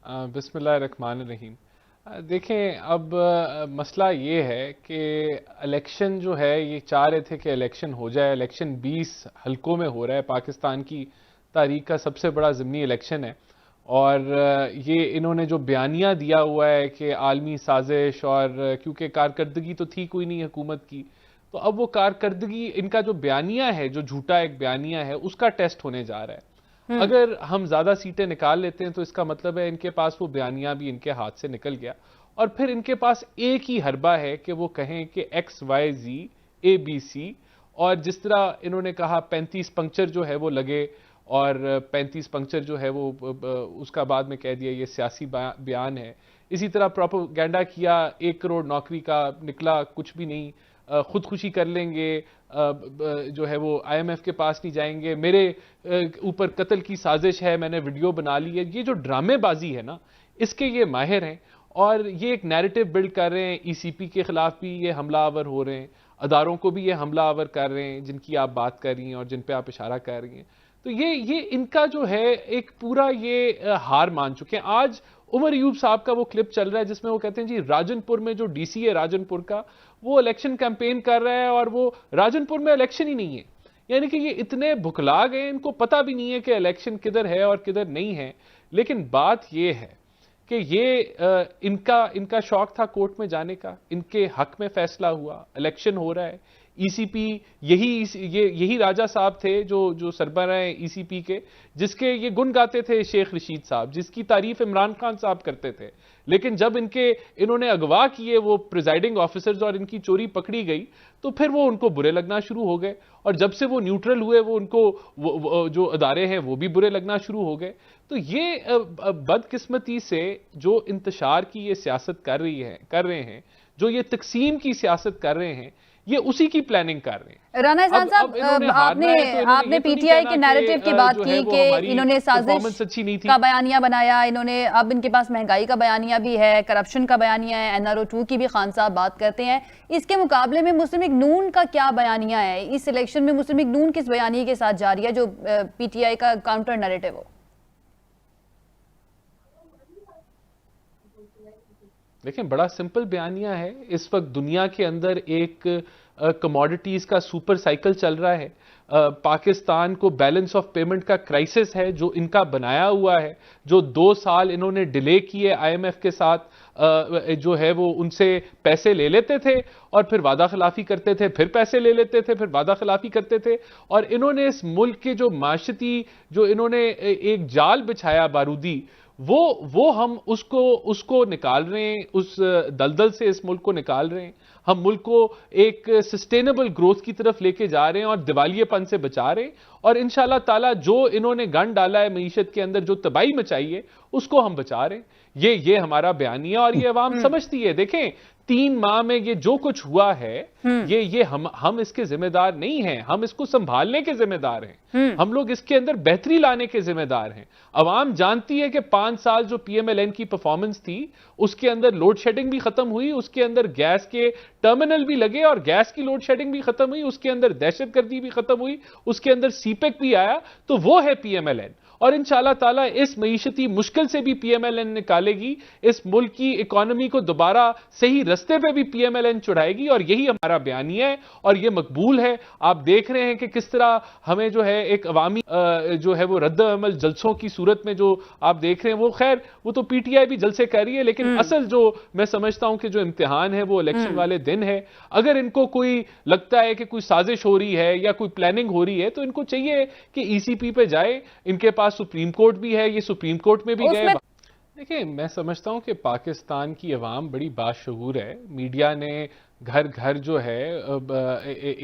बिस्मिल्लाहिर्रहमानिर्रहीम। देखें, अब मसला ये है कि इलेक्शन जो है, ये चाह रहे थे कि इलेक्शन हो जाए। इलेक्शन 20 हलकों में हो रहा है, पाकिस्तान की तारीख का सबसे बड़ा ज़िमनी इलेक्शन है। और ये इन्होंने जो बयानिया दिया हुआ है कि आलमी साजिश, और क्योंकि कारकर्दगी तो थी कोई नहीं हुकूमत की, तो अब वो कारकर्दगी, इनका जो बयानिया है, जो झूठा एक बयानिया है, उसका टेस्ट होने जा रहा है। हम्म। अगर हम ज्यादा सीटें निकाल लेते हैं तो इसका मतलब है इनके पास वो बयानिया भी इनके हाथ से निकल गया, और फिर इनके पास एक ही हरबा है कि वो कहें कि XYZ ABC। और जिस तरह इन्होंने कहा 35 पंक्चर जो है वो लगे, और 35 पंक्चर जो है वो उसका बाद में कह दिया ये सियासी बयान है। इसी तरह प्रोपेगेंडा किया, 1 करोड़ नौकरी का निकला कुछ भी नहीं। खुदकुशी कर लेंगे, जो है वो IMF के पास नहीं जाएंगे, मेरे ऊपर कत्ल की साजिश है, मैंने वीडियो बना ली है। ये जो ड्रामेबाजी है ना, इसके ये माहिर हैं, और ये एक नैरेटिव बिल्ड कर रहे हैं। ECP के खिलाफ भी ये हमलावर हो रहे हैं, अदारों को भी ये हमलावर कर रहे हैं जिनकी आप बात कर रही हैं और जिन पे आप इशारा कर रही हैं। तो ये इनका जो है एक पूरा ये हार मान चुके हैं। आज उमर अयूब साहब का वो क्लिप चल रहा है जिसमें वो कहते हैं जी राजनपुर में जो DC है राजनपुर का, वो इलेक्शन कैंपेन कर रहा है और वो राजनपुर में इलेक्शन ही नहीं है। यानी कि ये इतने भुखला गए, इनको पता भी नहीं है कि इलेक्शन किधर है और किधर नहीं है। लेकिन बात ये है कि ये इनका शौक था कोर्ट में जाने का, इनके हक में फैसला हुआ, इलेक्शन हो रहा है। ECP, यही राजा साहब थे जो सरबराह हैं ECP के, जिसके ये गुण गाते थे शेख रशीद साहब, जिसकी तारीफ इमरान खान साहब करते थे। लेकिन जब इन्होंने अगवा किए वो प्रिजाइडिंग ऑफिसर्स और इनकी चोरी पकड़ी गई, तो फिर वो उनको बुरे लगना शुरू हो गए। और जब से वो न्यूट्रल हुए, वो उनको वो जो अदारे हैं वो भी बुरे लगना शुरू हो गए। तो ये बदकिस्मती से जो इंतशार की ये सियासत कर रहे हैं, जो ये तकसीम की सियासत कर रहे हैं, ये उसी की प्लानिंग कर रहे हैं। राना एहसान साहब, आपने PTI के नैरेटिव की बात की कि इन्होंने साजिश का बयानिया बनाया, इन्होंने अब इनके पास महंगाई का बयानिया भी है, करप्शन का बयानिया है, NRO2 की भी खान साहब बात करते हैं। इसके मुकाबले में मुस्लिम लीग नून का क्या बयानिया है? इस इलेक्शन में मुस्लिम लीग नून किस बयानिया के साथ जा रही है जो PTI का काउंटर नैरेटिव हो? देखें, बड़ा सिंपल बयानिया है। इस वक्त दुनिया के अंदर एक कमोडिटीज का सुपर साइकिल चल रहा है। पाकिस्तान को बैलेंस ऑफ पेमेंट का क्राइसिस है जो इनका बनाया हुआ है। जो 2 साल इन्होंने डिले किए IMF के साथ, जो है वो उनसे पैसे ले लेते थे और फिर वादा खिलाफी करते थे, फिर पैसे ले लेते थे, फिर वादा खिलाफी करते थे। और इन्होंने इस मुल्क के जो माशती, जो इन्होंने एक जाल बिछाया बारूदी, वो हम उसको निकाल रहे हैं, उस दलदल से इस मुल्क को निकाल रहे हैं। हम मुल्क को एक सस्टेनेबल ग्रोथ की तरफ लेके जा रहे हैं और दिवालियेपन से बचा रहे हैं। और इंशाल्लाह ताला जो इन्होंने गंद डाला है मईशत के अंदर, जो तबाही मचाई है, उसको हम बचा रहे हैं। ये हमारा बयानिया, और ये अवाम समझती है। देखें, 3 माह में ये जो कुछ हुआ है, ये हम इसके जिम्मेदार नहीं हैं, हम इसको संभालने के जिम्मेदार हैं। हम लोग इसके अंदर बेहतरी लाने के जिम्मेदार हैं। अवाम जानती है कि 5 साल जो PMLN की परफॉर्मेंस थी, उसके अंदर लोड शेडिंग भी खत्म हुई, उसके अंदर गैस के टर्मिनल भी लगे और गैस की लोड शेडिंग भी खत्म हुई, उसके अंदर दहशतगर्दी भी खत्म हुई, उसके अंदर CPEC भी आया। तो वो है PMLN। और इंशाल्लाह ताला इस मईशती मुश्किल से भी PMLN निकालेगी, इस मुल्क की इकोनॉमी को दोबारा सही रास्ते पे भी PMLN चढ़ाएगी। और यही हमारा बयानिया है और ये मकबूल है। आप देख रहे हैं कि किस तरह हमें जो है एक अवामी जो है वो रद्द अमल जलसों की सूरत में जो आप देख रहे हैं, वो खैर वो तो PTI भी जलसे कर रही है, लेकिन असल जो मैं समझता हूं कि जो इम्तिहान है वो इलेक्शन वाले दिन है। अगर इनको कोई लगता है कि कोई साजिश हो रही है या कोई प्लानिंग हो रही है, तो इनको चाहिए कि ECP पे जाए। इनके पास सुप्रीम कोर्ट भी है, ये सुप्रीम कोर्ट में भी गए। देखिए, मैं समझता हूं कि पाकिस्तान की अवाम बड़ी बाशऊर है। मीडिया ने घर घर जो है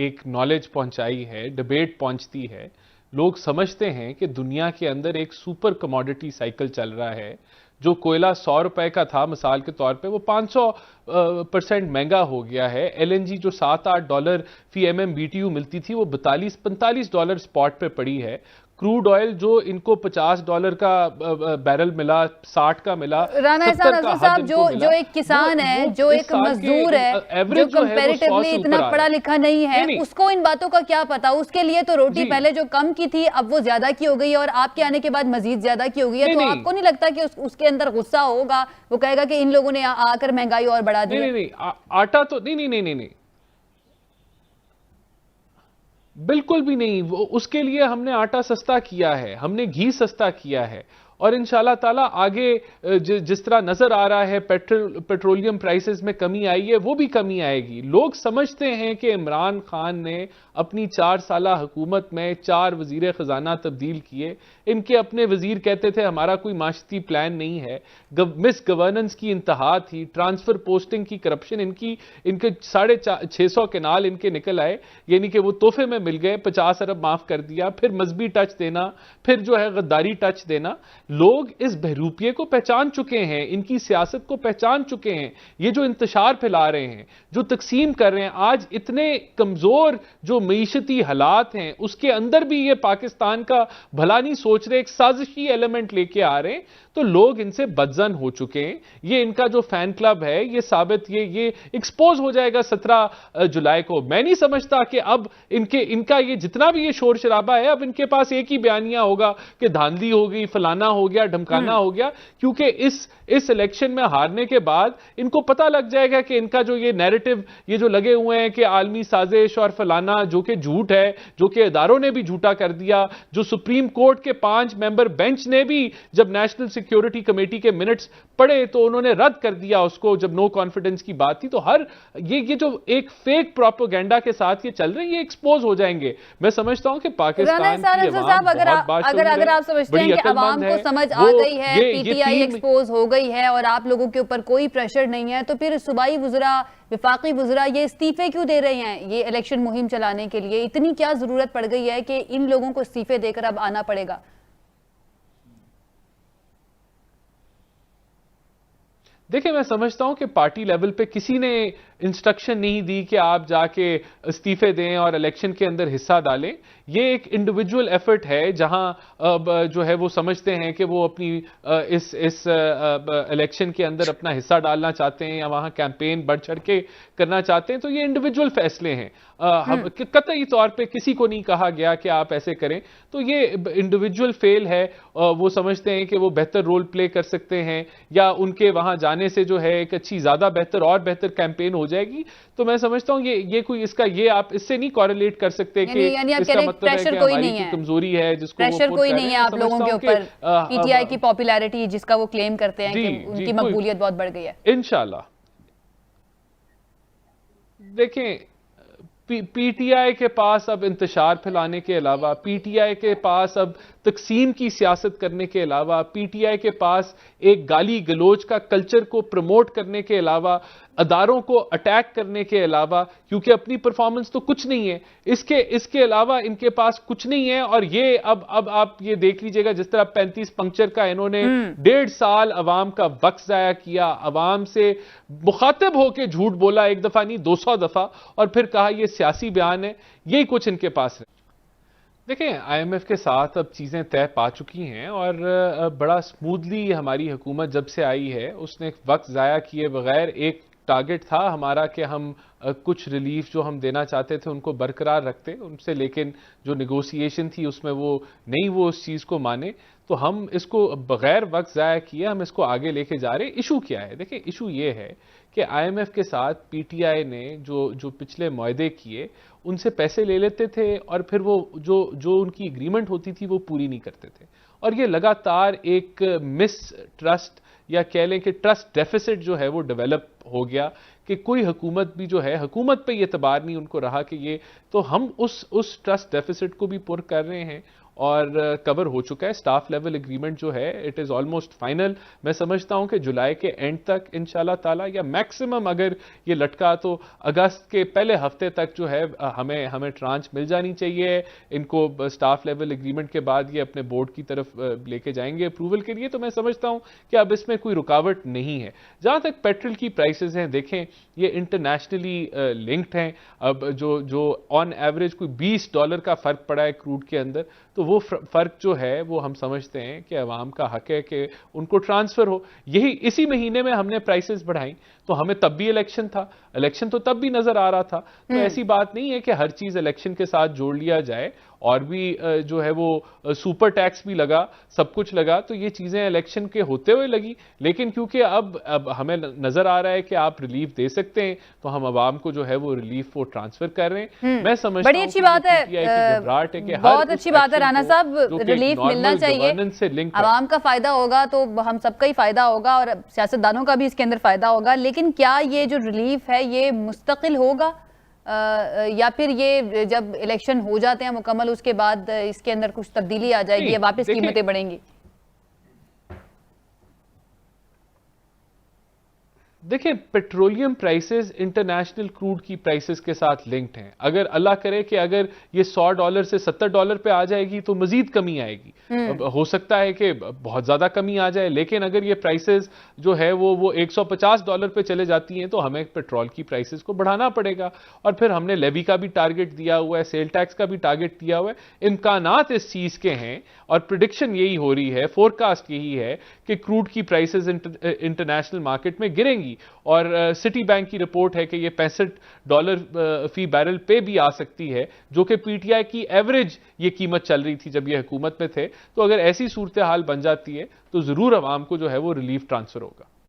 एक नॉलेज पहुंचाई है, डिबेट पहुंचती है। लोग समझते हैं कि दुनिया के अंदर एक सुपर कमोडिटी साइकिल चल रहा है। जो कोयला 100 रुपए का था मिसाल के तौर पे, वो 500% महंगा हो गया है। LNG जो $7-8 फी MMBTU मिलती थी, वो $42-45 स्पॉट पे पड़ी है। क्रूड ऑयल जो इनको $50 का बैरल मिला, 60 का मिला, राना एहसान अजहर साहब, जो एक किसान है, जो एक मजदूर है, जो कंपैरेटिवली इतना पढ़ा लिखा नहीं है, उसको इन बातों का क्या पता? उसके लिए तो रोटी पहले जो कम की थी अब वो ज्यादा की हो गई है और आपके आने के बाद मजीद ज्यादा की हो गई है। तो आपको नहीं लगता कि उसके अंदर गुस्सा होगा, वो कहेगा कि इन लोगों ने आकर महंगाई और बढ़ा दी? नहीं, आटा तो नहीं, बिल्कुल भी नहीं। वो उसके लिए हमने आटा सस्ता किया है, हमने घी सस्ता किया है और इंशाल्लाह ताला आगे जिस तरह नजर आ रहा है पेट्रोलियम प्राइसेस में कमी आई है, वो भी कमी आएगी। लोग समझते हैं कि इमरान खान ने अपनी 4 साला हुकूमत में 4 वजीर खजाना तब्दील किए। इनके अपने वजीर कहते थे हमारा कोई माशती प्लान नहीं है, मिस गवर्नेंस की इंतहा थी, ट्रांसफर पोस्टिंग की करप्शन, इनके 650 केनाल इनके निकल आए, यानी कि वो तोहफे में मिल गए, 50 अरब माफ कर दिया, फिर मजहबी टच देना, फिर जो है गद्दारी टच देना। लोग इस बहरूपिये को पहचान चुके हैं, इनकी सियासत को पहचान चुके हैं। ये जो इंतशार फैला रहे हैं, जो तकसीम कर रहे हैं, आज इतने कमजोर जो मईशती हालात हैं उसके अंदर भी ये पाकिस्तान का भला नहीं सोच रहे, एक साजिशी एलिमेंट लेके आ रहे हैं, तो लोग इनसे बदजन हो चुके हैं। ये इनका जो फैन क्लब है ये साबित ये एक्सपोज हो जाएगा 17 जुलाई को। मैं नहीं समझता कि अब इनका ये जितना भी ये शोर शराबा है, अब इनके पास एक ही बयानिया होगा कि धांधली हो गई, फलाना हो गया, ढमकाना हो गया, क्योंकि इस इलेक्शन में हारने के बाद इनको पता लग जाएगा कि इनका जो ये नैरेटिव ये जो लगे हुए हैं कि आलमी साजिश और फलाना, जो कि झूठ है, जो कि इदारों ने भी झूठा कर दिया, जो सुप्रीम कोर्ट के 5 मेंबर बेंच ने भी जब नेशनल सिक्योरिटी कमेटी के मिनट्स पढ़े तो उन्होंने रद्द कर दिया उसको, जब नो कॉन्फिडेंस की बात थी। तो हर ये जो एक फेक प्रोपेगेंडा के साथ ये चल रहे हैं, ये एक्सपोज हो जाएंगे। मैं समझता हूं कि पाकिस्तान की अवाम अगर आप समझते हैं कि अवाम को समझ आ गई है, पीटीआई एक्सपोज हो गई है और आप लोगों के ऊपर कोई प्रेशर नहीं है, तो फिर सूबाई वुज़रा, विफाकी वुज़रा ये इस्तीफे क्यों दे रहे हैं? ये इलेक्शन मुहिम चलाने के लिए इतनी क्या जरूरत पड़ गई है कि इन लोगों को इस्तीफे देकर अब आना पड़ेगा? देखिए, मैं समझता हूं कि पार्टी लेवल पे किसी ने इंस्ट्रक्शन नहीं दी कि आप जाके इस्तीफे दें और इलेक्शन के अंदर हिस्सा डालें। ये एक इंडिविजुअल एफर्ट है जहां जो है वो समझते हैं कि वो अपनी इस इलेक्शन के अंदर अपना हिस्सा डालना चाहते हैं या वहां कैंपेन बढ़ चढ़ के करना चाहते हैं। तो ये इंडिविजुअल फैसले हैं, कतई तौर पे किसी को नहीं कहा गया कि आप ऐसे करें। तो ये इंडिविजुअल फेल है। वो समझते हैं कि वो बेहतर रोल प्ले कर सकते हैं या उनके वहां जाने से जो है एक अच्छी ज्यादा बेहतर और बेहतर कैंपेन हो जाएगी। तो मैं समझता हूं ये कोई इसका ये आप इससे नहीं कॉरेलेट कर सकते कि इसका मतलब है कि हमारी कोई कमजोरी है जिसको प्रेशर कोई नहीं है आप लोगों के ऊपर। पीटीआई की पॉपुलैरिटी जिसका वो क्लेम करते हैं कि उनकी मकबूलियत बहुत बढ़ गई है। इंशाल्लाह देखें, पीटीआई के पास अब इंतशार फैलाने के अलावा, पीटीआई के पास अब तकसीम की सियासत करने के अलावा, पीटीआई के पास एक गाली गलोच का कल्चर को प्रमोट करने के अलावा, अदारों को अटैक करने के अलावा, क्योंकि अपनी परफॉर्मेंस तो कुछ नहीं है, इसके अलावा इनके पास कुछ नहीं है। और ये अब आप ये देख लीजिएगा, जिस तरह 35 पंक्चर का इन्होंने 1.5 साल अवाम का वक्त जाया किया, अवाम से मुखातिब होकर झूठ बोला, एक दफा नहीं 200 दफा, और फिर कहा ये सियासी बयान है। यही कुछ इनके पास है। देखें, आईएमएफ के साथ अब चीज़ें तय पा चुकी हैं और बड़ा स्मूथली हमारी हुकूमत जब से आई है उसने वक्त ज़ाया किए बगैर, एक टारगेट था हमारा कि हम कुछ रिलीफ जो हम देना चाहते थे उनको बरकरार रखते उनसे, लेकिन जो नेगोशिएशन थी उसमें वो उस चीज़ को माने, तो हम इसको बगैर वक्त ज़ाया किए हम इसको आगे लेके जा रहे हैं। इशू क्या है? देखिए, इशू ये है कि आईएमएफ के साथ पीटीआई ने जो पिछले मुआहदे किए उनसे पैसे ले लेते थे और फिर वो जो उनकी एग्रीमेंट होती थी वो पूरी नहीं करते थे, और ये लगातार एक मिस ट्रस्ट या कह लें कि ट्रस्ट डेफिसिट जो है वो डेवलप हो गया कि कोई हुकूमत भी जो है, हुकूमत पे ये एतबार नहीं उनको रहा कि ये, तो हम उस ट्रस्ट डेफिसिट को भी पूरा कर रहे हैं और कवर हो चुका है। स्टाफ लेवल एग्रीमेंट जो है इट इज़ ऑलमोस्ट फाइनल। मैं समझता हूं कि जुलाई के एंड तक इंशाल्लाह ताला, या मैक्सिमम अगर ये लटका तो अगस्त के पहले हफ्ते तक जो है हमें ट्रांच मिल जानी चाहिए। इनको स्टाफ लेवल एग्रीमेंट के बाद ये अपने बोर्ड की तरफ लेके जाएंगे अप्रूवल के लिए। तो मैं समझता हूं कि अब इसमें कोई रुकावट नहीं है। जहां तक पेट्रोल की प्राइसेस हैं, देखें ये इंटरनेशनली लिंक्ड हैं। अब जो ऑन एवरेज कोई $20 का फर्क पड़ा है क्रूड के अंदर, तो वो फर्क जो है वो हम समझते हैं कि अवाम का हक है कि उनको ट्रांसफर हो। यही इसी महीने में हमने प्राइसेस बढ़ाई, तो हमें तब भी इलेक्शन था, इलेक्शन तो तब भी नजर आ रहा था। तो ऐसी बात नहीं है कि हर चीज इलेक्शन के साथ जोड़ लिया जाए। और भी जो है वो सुपर टैक्स भी लगा, सब कुछ लगा, तो ये चीजें इलेक्शन के होते हुए लगी। लेकिन क्योंकि अब हमें नजर आ रहा है कि आप रिलीफ दे सकते हैं, तो हम अवाम को जो है वो रिलीफ वो ट्रांसफर कर रहे हैं। मैं समझता बड़ी अच्छी बात है, बहुत अच्छी बात है राना साहब, रिलीफ मिलना चाहिए, अवाम का फायदा होगा तो हम सबका ही फायदा होगा और सियासतदानों का भी इसके अंदर फायदा होगा। लेकिन क्या ये जो रिलीफ है ये मुस्तकिल होगा या फिर ये जब इलेक्शन हो जाते हैं मुकम्मल उसके बाद इसके अंदर कुछ तब्दीली आ जाएगी या वापस कीमतें बढ़ेंगी? देखिए, पेट्रोलियम प्राइसेस इंटरनेशनल क्रूड की प्राइसेस के साथ लिंक्ड हैं। अगर अल्लाह करे कि अगर ये $100 से $70 पे आ जाएगी तो मजीद कमी आएगी। हो सकता है कि बहुत ज्यादा कमी आ जाए, लेकिन अगर ये प्राइसेस जो है वो $150 पे चले जाती हैं तो हमें पेट्रोल की प्राइसेस को बढ़ाना पड़ेगा। और फिर हमने लेवी का भी टारगेट दिया हुआ है, सेल टैक्स का भी टारगेट दिया हुआ है। इम्कानात इस चीज के हैं और प्रिडिक्शन यही हो रही है, फोरकास्ट यही है कि क्रूड की प्राइसेस इंटरनेशनल मार्केट में गिरेंगी। और सिटी बैंक की रिपोर्ट है कि ये $65 फी बैरल पे भी आ सकती है, जो कि पीटीआई की एवरेज ये कीमत चल रही थी जब ये हुकूमत में थे। तो अगर ऐसी सूरत हाल बन जाती है तो जरूर अवाम को जो है वो रिलीफ ट्रांसफर होगा।